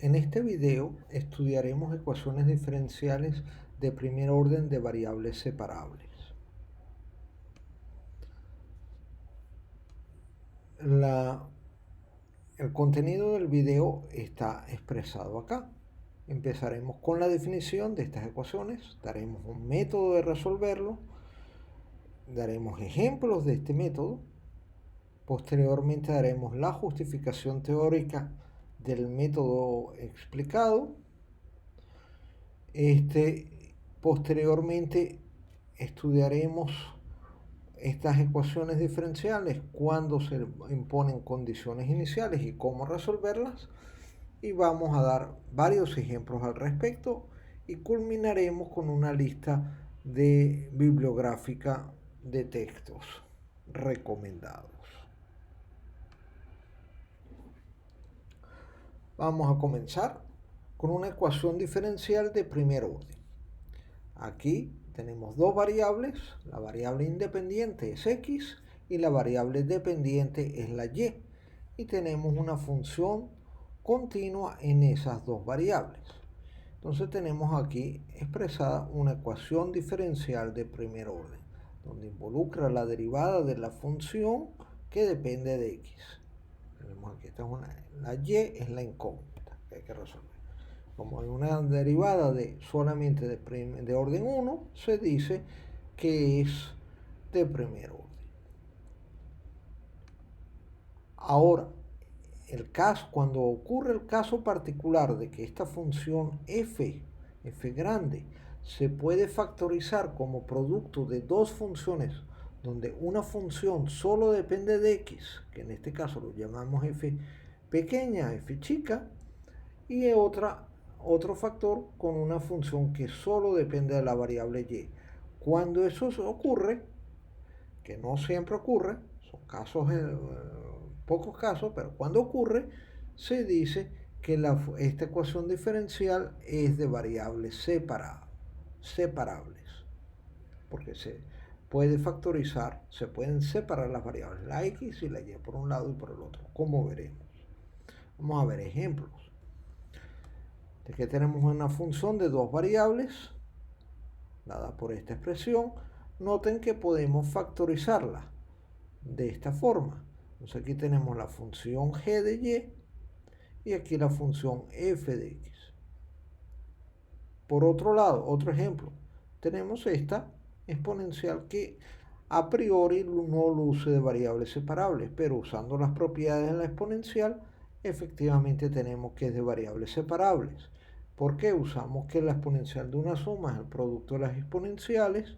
En este video estudiaremos ecuaciones diferenciales de primer orden de variables separables. El contenido del video está expresado acá. Empezaremos con la definición de estas ecuaciones, daremos un método de resolverlo, daremos ejemplos de este método, posteriormente daremos la justificación teórica del método explicado. Posteriormente estudiaremos estas ecuaciones diferenciales, cuando se imponen condiciones iniciales y cómo resolverlas, y vamos a dar varios ejemplos al respecto y culminaremos con una lista bibliográfica de textos recomendados. Vamos a comenzar con una ecuación diferencial de primer orden. Aquí tenemos dos variables, la variable independiente es x y la variable dependiente es la y, y tenemos una función continua en esas dos variables. Entonces tenemos aquí expresada una ecuación diferencial de primer orden, donde involucra la derivada de la función que depende de x. Tenemos aquí, la y es la incógnita que hay que resolver. Como hay una derivada solamente de orden 1, se dice que es de primer orden. Ahora, cuando ocurre el caso particular de que esta función f grande, se puede factorizar como producto de dos funciones, donde una función solo depende de x, que en este caso lo llamamos f pequeña, f chica, y otro factor con una función que solo depende de la variable y. Cuando eso ocurre, que no siempre ocurre, son pocos casos, pero cuando ocurre, se dice que esta ecuación diferencial es de variables separables, porque se puede factorizar, se pueden separar las variables, la x y la y por un lado y por el otro, como veremos. Vamos a ver ejemplos. De que tenemos una función de dos variables, dada por esta expresión. Noten que podemos factorizarla de esta forma. Entonces aquí tenemos la función g de y aquí la función f de x. Por otro lado, otro ejemplo, tenemos esta exponencial que a priori no luce de variables separables, pero usando las propiedades de la exponencial, efectivamente tenemos que es de variables separables. ¿Por qué? Usamos que la exponencial de una suma es el producto de las exponenciales.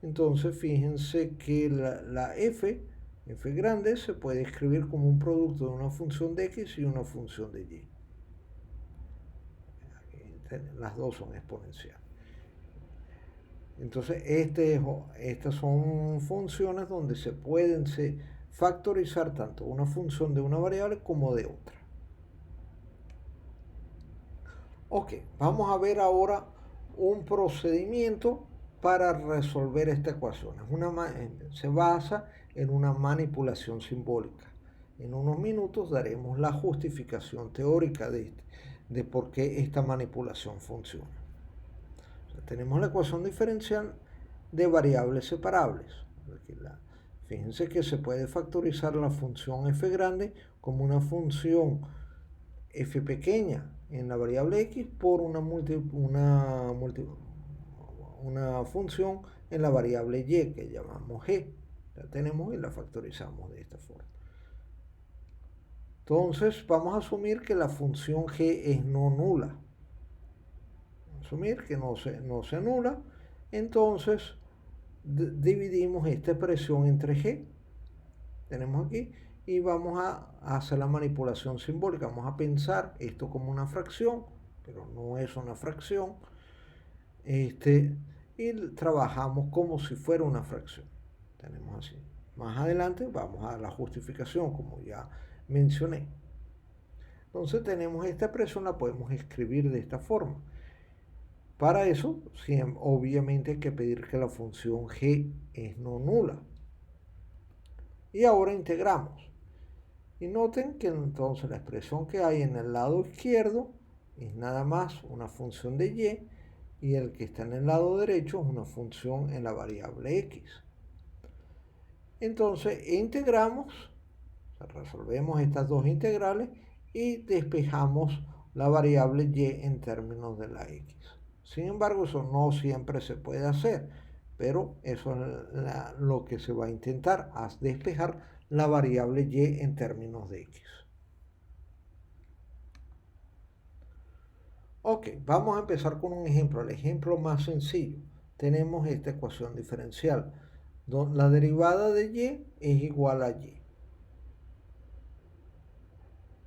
Entonces fíjense que la f grande, se puede escribir como un producto de una función de x y una función de y. Las dos son exponenciales. Entonces estas son funciones donde se pueden factorizar tanto una función de una variable como de otra. Ok, vamos a ver ahora un procedimiento para resolver esta ecuación. Se basa en una manipulación simbólica. En unos minutos daremos la justificación teórica de por qué esta manipulación funciona. O sea, tenemos la ecuación diferencial de variables separables. Fíjense que se puede factorizar la función f grande como una función f pequeña en la variable x por una función en la variable y que llamamos g. La tenemos y la factorizamos de esta forma. Entonces vamos a asumir que la función g es no nula. Asumir que no se anula. Entonces dividimos esta expresión entre g. Tenemos aquí. Y vamos a hacer la manipulación simbólica. Vamos a pensar esto como una fracción, pero no es una fracción. Y trabajamos como si fuera una fracción. Tenemos así. Más adelante vamos a la justificación, como ya mencioné. Entonces tenemos esta expresión, la podemos escribir de esta forma. Para eso, obviamente hay que pedir que la función g es no nula. Y ahora integramos. Y noten que entonces la expresión que hay en el lado izquierdo es nada más una función de y el que está en el lado derecho es una función en la variable x. Entonces integramos, o sea, resolvemos estas dos integrales y despejamos la variable y en términos de la x. Sin embargo, eso no siempre se puede hacer, pero eso es lo que se va a intentar, es despejar la variable y en términos de x. Ok, vamos a empezar con un ejemplo, el ejemplo más sencillo. Tenemos esta ecuación diferencial, donde la derivada de y es igual a y.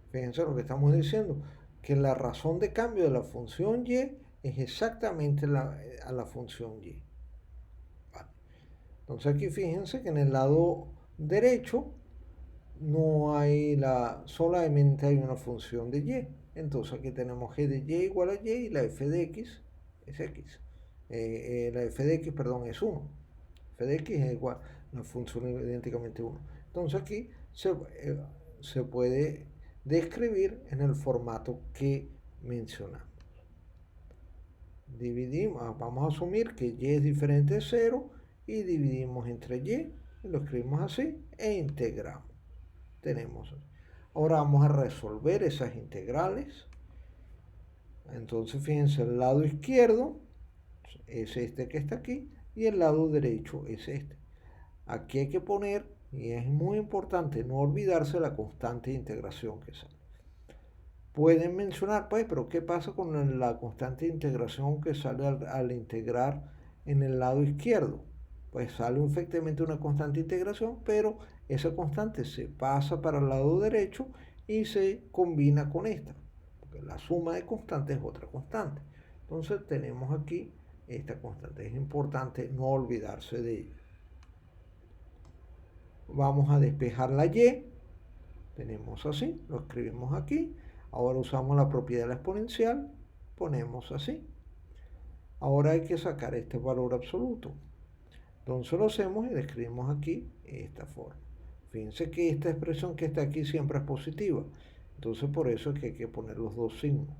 Fíjense lo que estamos diciendo, que la razón de cambio de la función y es exactamente a la función y. Vale. Entonces aquí fíjense que en el lado derecho no hay solamente hay una función de y. Entonces aquí tenemos g de y igual a y y la f de x es x. La f de x, perdón, es 1. F de x es igual, la función es idénticamente 1. Entonces aquí se puede describir en el formato que mencionamos. Dividimos, vamos a asumir que y es diferente de 0 y dividimos entre y lo escribimos así e integramos. Tenemos. Ahora vamos a resolver esas integrales. Entonces fíjense, el lado izquierdo es este que está aquí y el lado derecho es este. Aquí hay que poner, y es muy importante no olvidarse la constante de integración que sale. Pueden mencionar, pues, pero ¿qué pasa con la constante de integración que sale al integrar en el lado izquierdo? Pues sale efectivamente una constante de integración, pero esa constante se pasa para el lado derecho y se combina con esta, porque la suma de constantes es otra constante. Entonces tenemos aquí esta constante. Es importante no olvidarse de ella. Vamos a despejar la y. Tenemos así, lo escribimos aquí. Ahora usamos la propiedad de la exponencial, ponemos así. Ahora hay que sacar este valor absoluto. Entonces lo hacemos y lo escribimos aquí de esta forma. Fíjense que esta expresión que está aquí siempre es positiva. Entonces por eso es que hay que poner los dos signos.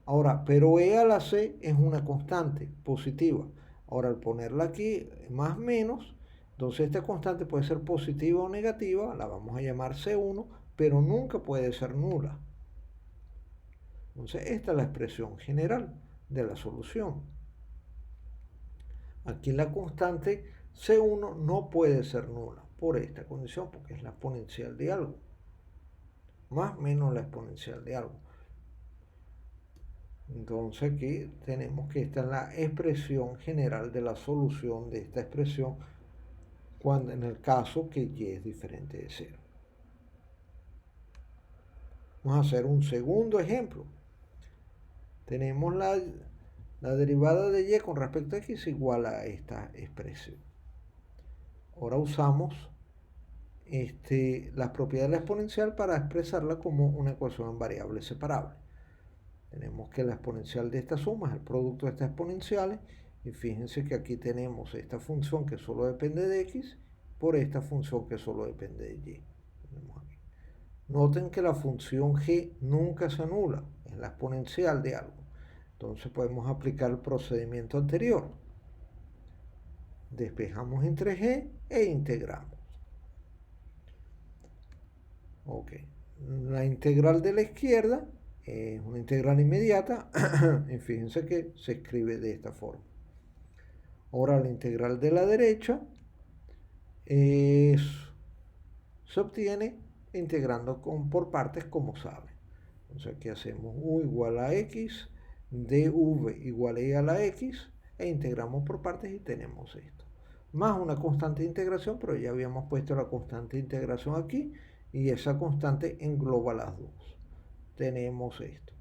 Ahora, pero e a la c es una constante positiva. Ahora al ponerla aquí más menos, entonces esta constante puede ser positiva o negativa, la vamos a llamar C1, pero nunca puede ser nula. Entonces esta es la expresión general de la solución. Aquí la constante C1 no puede ser nula por esta condición, porque es la exponencial de algo. Más menos la exponencial de algo. Entonces aquí tenemos que esta es la expresión general de la solución de esta expresión cuando en el caso que y es diferente de 0. Vamos a hacer un segundo ejemplo. Tenemos la derivada de y con respecto a x igual a esta expresión. Ahora usamos las propiedades de la exponencial para expresarla como una ecuación en variables separables. Tenemos que la exponencial de esta suma es el producto de estas exponenciales y fíjense que aquí tenemos esta función que solo depende de x por esta función que solo depende de y. Noten que la función g nunca se anula, es la exponencial de algo. Entonces podemos aplicar el procedimiento anterior. Despejamos entre g e integramos. Ok, la integral de la izquierda es una integral inmediata y fíjense que se escribe de esta forma. Ahora la integral de la derecha se obtiene integrando por partes como saben. Entonces aquí hacemos u igual a x, dv igual a y a la x e integramos por partes y tenemos esto. Más una constante de integración, pero ya habíamos puesto la constante de integración aquí y esa constante engloba las dos. Tenemos esto.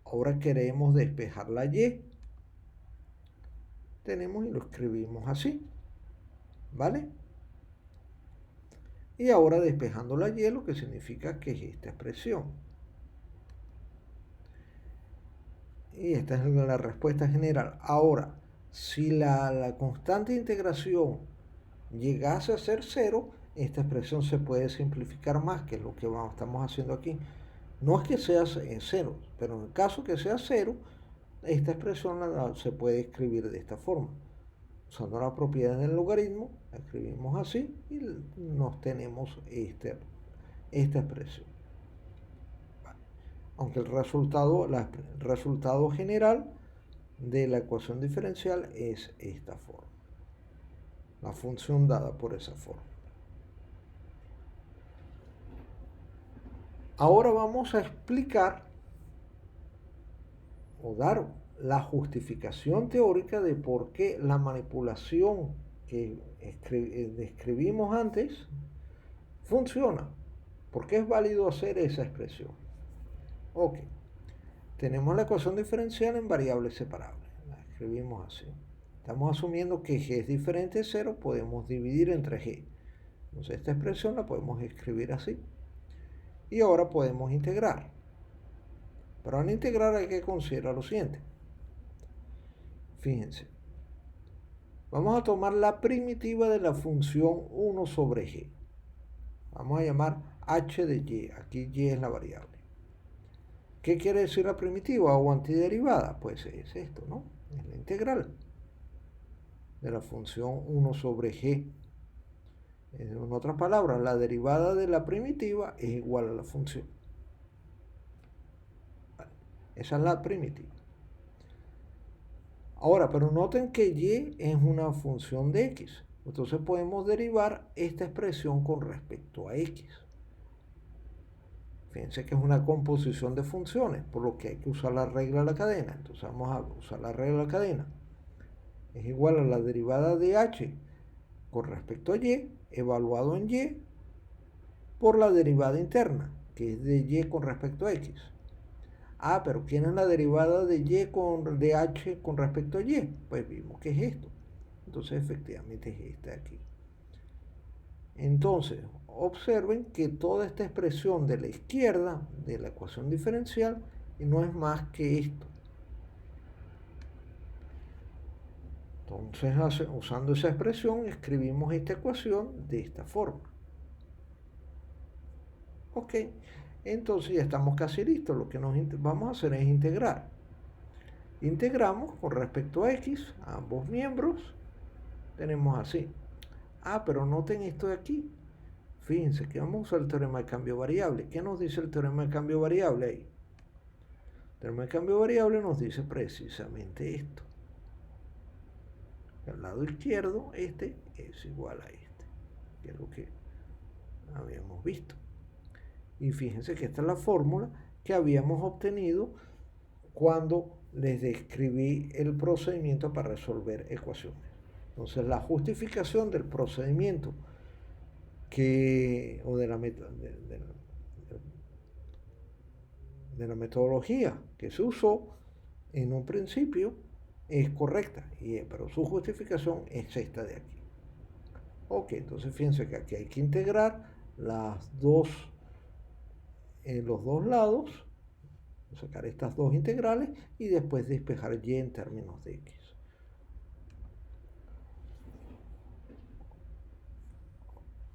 Ahora queremos despejar la y. Tenemos y lo escribimos así. ¿Vale? Y ahora despejando la y, lo que significa que es esta expresión. Y esta es la respuesta general. Ahora, si la constante de integración llegase a ser 0, esta expresión se puede simplificar más, que es lo que estamos haciendo aquí. No es que sea 0, pero en el caso que sea 0, esta expresión se puede escribir de esta forma. Usando la propiedad del logaritmo, la escribimos así y nos tenemos esta expresión. Aunque el resultado general de la ecuación diferencial es esta forma. La función dada por esa forma. Ahora vamos a explicar o dar la justificación teórica de por qué la manipulación que describimos antes funciona. ¿Por qué es válido hacer esa expresión? Ok. Tenemos la ecuación diferencial en variables separables. La escribimos así. Estamos asumiendo que g es diferente de 0, podemos dividir entre g. Entonces esta expresión la podemos escribir así. Y ahora podemos integrar. Pero al integrar hay que considerar lo siguiente. Fíjense. Vamos a tomar la primitiva de la función 1 sobre g. Vamos a llamar h de y. Aquí y es la variable. ¿Qué quiere decir la primitiva o antiderivada? Pues es esto, ¿no? Es la integral de la función 1 sobre g. En otras palabras, la derivada de la primitiva es igual a la función. Vale. Esa es la primitiva. Ahora, pero noten que y es una función de x. Entonces podemos derivar esta expresión con respecto a x. Fíjense que es una composición de funciones, por lo que hay que usar la regla de la cadena. Entonces vamos a usar la regla de la cadena. Es igual a la derivada de h con respecto a y, evaluado en y, por la derivada interna, que es de y con respecto a x. Ah, pero ¿quién es la derivada de y de h con respecto a y? Pues vimos que es esto. Entonces efectivamente es esta de aquí. Entonces, observen que toda esta expresión de la izquierda de la ecuación diferencial no es más que esto. Entonces, usando esa expresión, escribimos esta ecuación de esta forma. Ok, entonces ya estamos casi listos. Lo que vamos a hacer es integrar. Integramos con respecto a x, a ambos miembros. Tenemos así. Ah, pero noten esto de aquí. Fíjense que vamos a usar el teorema de cambio variable. ¿Qué nos dice el teorema de cambio variable ahí? El teorema de cambio variable nos dice precisamente esto. Al lado izquierdo, este es igual a este, que es lo que habíamos visto. Y fíjense que esta es la fórmula que habíamos obtenido cuando les describí el procedimiento para resolver ecuaciones. Entonces, la justificación del procedimiento o de la metodología que se usó en un principio es correcta, pero su justificación es esta de aquí. Ok, entonces fíjense que aquí hay que integrar los dos lados, sacar estas dos integrales y después despejar y en términos de x.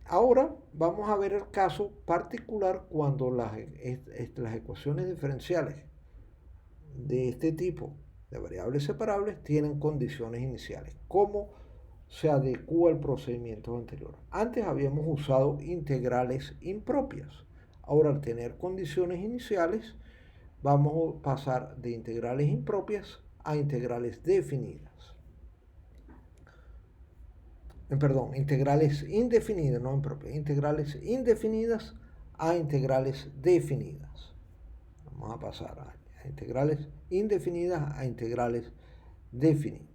Ahora vamos a ver el caso particular cuando las ecuaciones diferenciales de este tipo de variables separables tienen condiciones iniciales. ¿Cómo se adecua el procedimiento anterior? Antes habíamos usado integrales impropias. Ahora, al tener condiciones iniciales, vamos a pasar de integrales impropias a integrales definidas. Perdón, integrales indefinidas, no impropias, integrales indefinidas a integrales definidas. Vamos a pasar a integrales indefinidas a integrales definidas.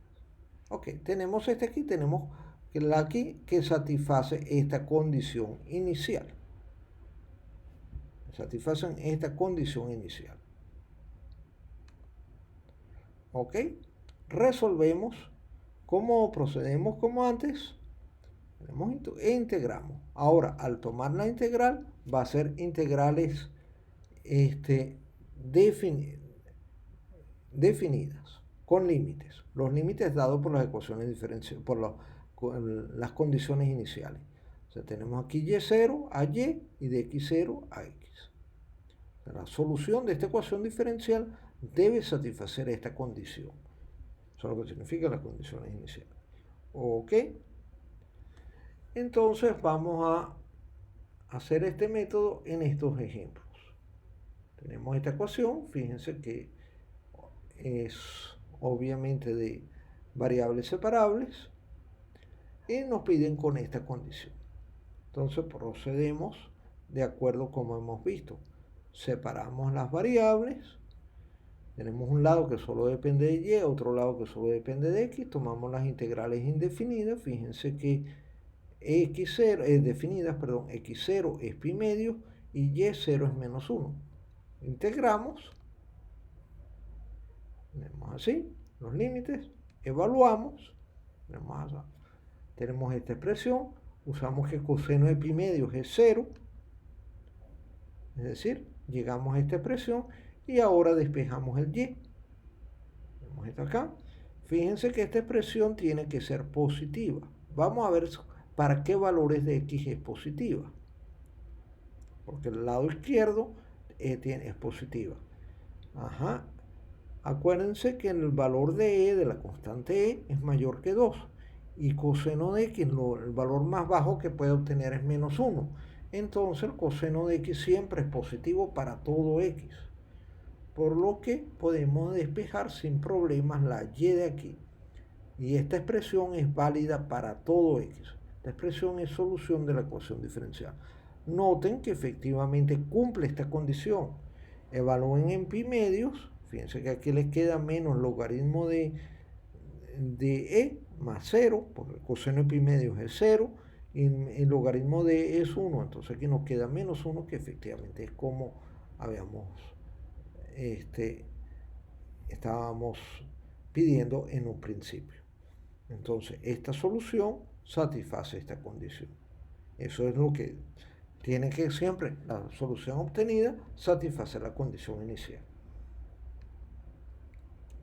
Ok, tenemos aquí, tenemos la aquí que satisface esta condición inicial. Satisfacen esta condición inicial. Ok, resolvemos. ¿Cómo procedemos como antes? Integramos. Ahora, al tomar la integral, va a ser integrales definidas, con límites. Los límites dados por las ecuaciones diferenciales, por las condiciones iniciales. O sea, tenemos aquí y0 a y de x0 a x. La solución de esta ecuación diferencial debe satisfacer esta condición. Eso es lo que significa las condiciones iniciales. Ok. Entonces vamos a hacer este método en estos ejemplos. Tenemos esta ecuación, fíjense que es obviamente de variables separables y nos piden con esta condición. Entonces procedemos de acuerdo como hemos visto. Separamos las variables. Tenemos un lado que solo depende de y, otro lado que solo depende de x. Tomamos las integrales indefinidas. Fíjense que x0 es definidas, perdón, x0 es pi medio y y0 es menos 1. Integramos. Tenemos así los límites. Evaluamos. Tenemos esta expresión. Usamos que coseno de pi medios es 0. Es decir, llegamos a esta expresión y ahora despejamos el y. Vemos esto acá. Fíjense que esta expresión tiene que ser positiva. Vamos a ver para qué valores de x es positiva. Porque el lado izquierdo es positiva. Ajá. Acuérdense que el valor de e, de la constante e, es mayor que 2. Y coseno de x, el valor más bajo que puede obtener es menos 1. Entonces el coseno de x siempre es positivo para todo x. Por lo que podemos despejar sin problemas la y de aquí. Y esta expresión es válida para todo x. Esta expresión es solución de la ecuación diferencial. Noten que efectivamente cumple esta condición. Evalúen en pi medios. Fíjense que aquí les queda menos logaritmo de e más 0, porque el coseno de pi medios es 0, y el logaritmo de e es 1, entonces aquí nos queda menos 1, que efectivamente es como habíamos estábamos pidiendo en un principio. Entonces esta solución satisface esta condición. Eso es lo que tiene que siempre, la solución obtenida satisface la condición inicial.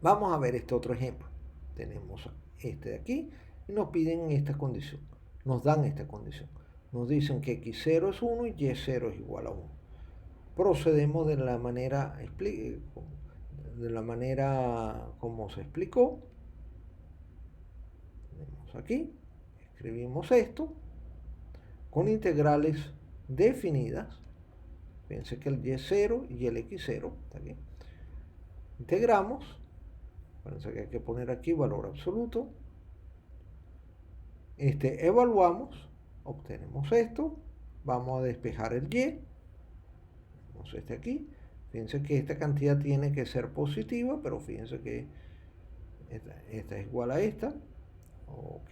Vamos a ver este otro ejemplo. Tenemos este de aquí y nos piden esta condición. Nos dan esta condición. Nos dicen que x0 es 1 y y0 es igual a 1. Procedemos de la manera como se explicó. Tenemos aquí, escribimos esto con integrales definidas. Fíjense que el y0 y el x0 está bien. Integramos. Fíjense que hay que poner aquí valor absoluto. Evaluamos, obtenemos esto. Vamos a despejar el y. Tenemos este aquí. Fíjense que esta cantidad tiene que ser positiva, pero fíjense que esta es igual a esta. Ok.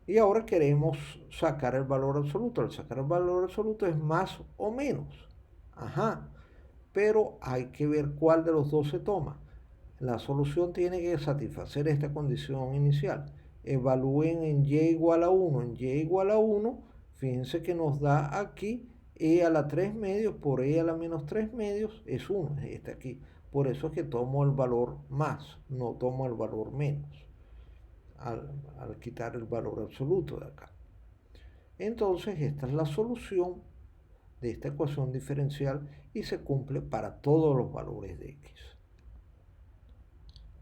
Y ahora queremos sacar el valor absoluto. Al sacar el valor absoluto es más o menos. Ajá. Pero hay que ver cuál de los dos se toma. La solución tiene que satisfacer esta condición inicial. Evalúen en y igual a 1. En y igual a 1, fíjense que nos da aquí e a la 3 medios por e a la menos 3 medios es 1, este aquí. Por eso es que tomo el valor más, no tomo el valor menos, al quitar el valor absoluto de acá. Entonces esta es la solución de esta ecuación diferencial y se cumple para todos los valores de x.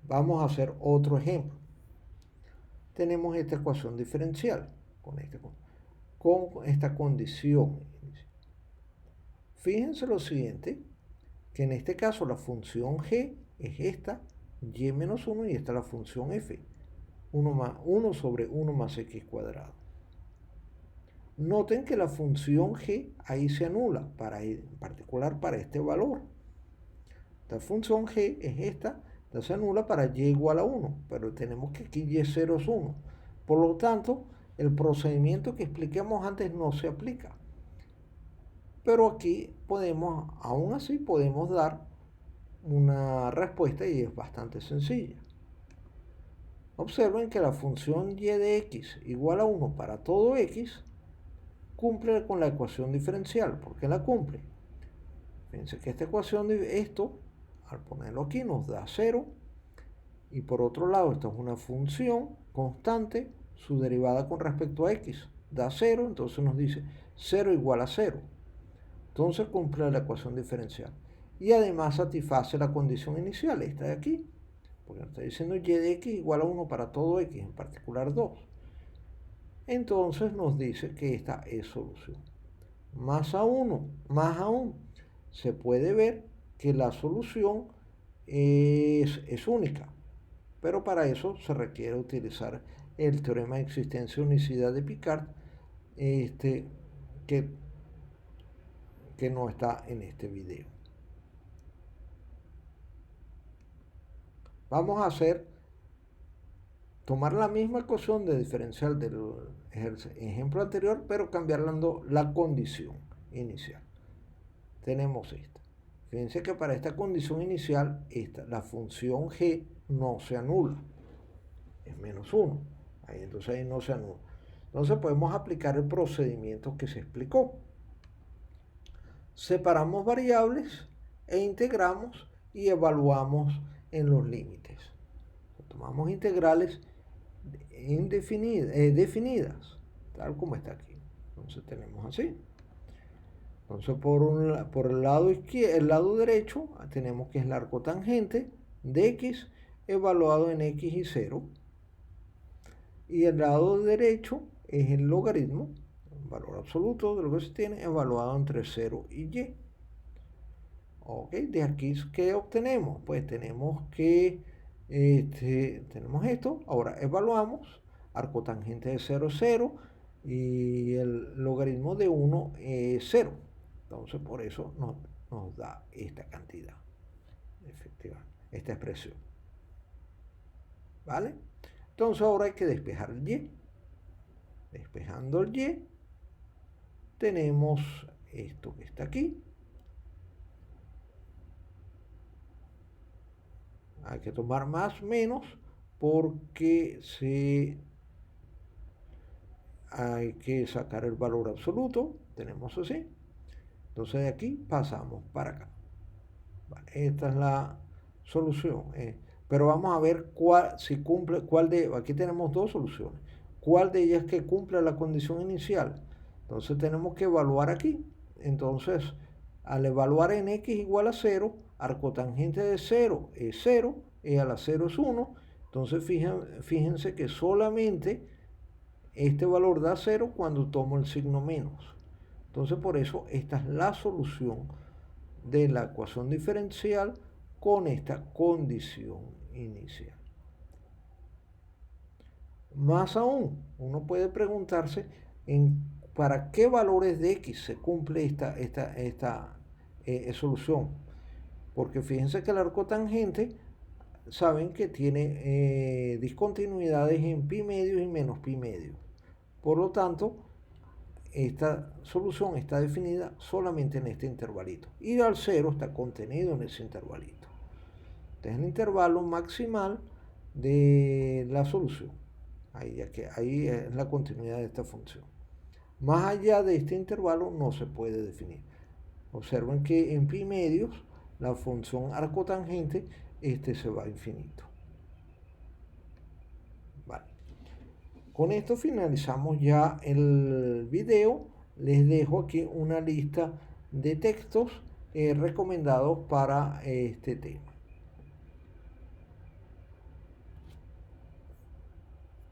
Vamos a hacer otro ejemplo. Tenemos esta ecuación diferencial con esta condición. Fíjense lo siguiente, que en este caso la función g es esta, y menos 1, y esta es la función f, 1 sobre 1 más x cuadrado. Noten que la función g ahí se anula, en particular para este valor. La función g es esta, se anula para y igual a 1, pero tenemos que aquí y0 es 1. Por lo tanto, el procedimiento que expliquemos antes no se aplica. Pero aquí aún así podemos dar una respuesta y es bastante sencilla. Observen que la función y de x igual a 1 para todo x cumple con la ecuación diferencial. ¿Por qué la cumple? Fíjense que esta ecuación de esto, al ponerlo aquí, nos da 0. Y por otro lado, esta es una función constante, su derivada con respecto a x da 0, entonces nos dice 0 igual a 0. entonces cumple la ecuación diferencial. Y además satisface la condición inicial, esta de aquí, porque nos está diciendo y de x igual a 1 para todo x, en particular 2. Entonces nos dice que esta es solución. Más aún, se puede ver que la solución es única, pero para eso se requiere utilizar el teorema de existencia de unicidad de Picard, que no está en este video. Vamos a tomar la misma ecuación de diferencial del ejemplo anterior, pero cambiando la condición inicial. Tenemos esta. Fíjense que para esta condición inicial, la función g no se anula. Es menos 1. Entonces ahí no se anula. Entonces podemos aplicar el procedimiento que se explicó. Separamos variables e integramos y evaluamos en los límites. Tomamos integrales definidas, tal como está aquí. Entonces tenemos así. Entonces por el lado izquierdo, el lado derecho, tenemos que es la arcotangente de x evaluado en x y 0. Y el lado derecho es el logaritmo, un valor absoluto de lo que se tiene, evaluado entre 0 y y. Ok, de aquí, ¿qué obtenemos? Pues tenemos que, tenemos esto, ahora evaluamos, arcotangente de 0 es 0, y el logaritmo de 1 es 0. Entonces por eso nos da esta cantidad, efectivamente, esta expresión. ¿Vale? Entonces ahora hay que despejar el y. Despejando el y, tenemos esto que está aquí. Hay que tomar más menos porque hay que sacar el valor absoluto. Tenemos así. Entonces de aquí pasamos para acá. Vale, esta es la solución. Pero vamos a ver aquí tenemos dos soluciones. ¿Cuál de ellas que cumple la condición inicial? Entonces tenemos que evaluar aquí. Entonces, al evaluar en x igual a 0, arcotangente de 0 es 0, e a la 0 es 1. Entonces fíjense que solamente este valor da 0 cuando tomo el signo menos. Entonces por eso esta es la solución de la ecuación diferencial con esta condición inicial. Más aún, uno puede preguntarse para qué valores de x se cumple esta solución. Porque fíjense que el arcotangente, saben que tiene discontinuidades en pi medio y menos pi medio. Por lo tanto, esta solución está definida solamente en este intervalito. Y al 0 está contenido en ese intervalito. Este es el intervalo maximal de la solución. Ahí es la continuidad de esta función. Más allá de este intervalo no se puede definir. Observen que en pi medios la función arcotangente se va a infinito. Vale. Con esto finalizamos ya el video. Les dejo aquí una lista de textos recomendados para este tema.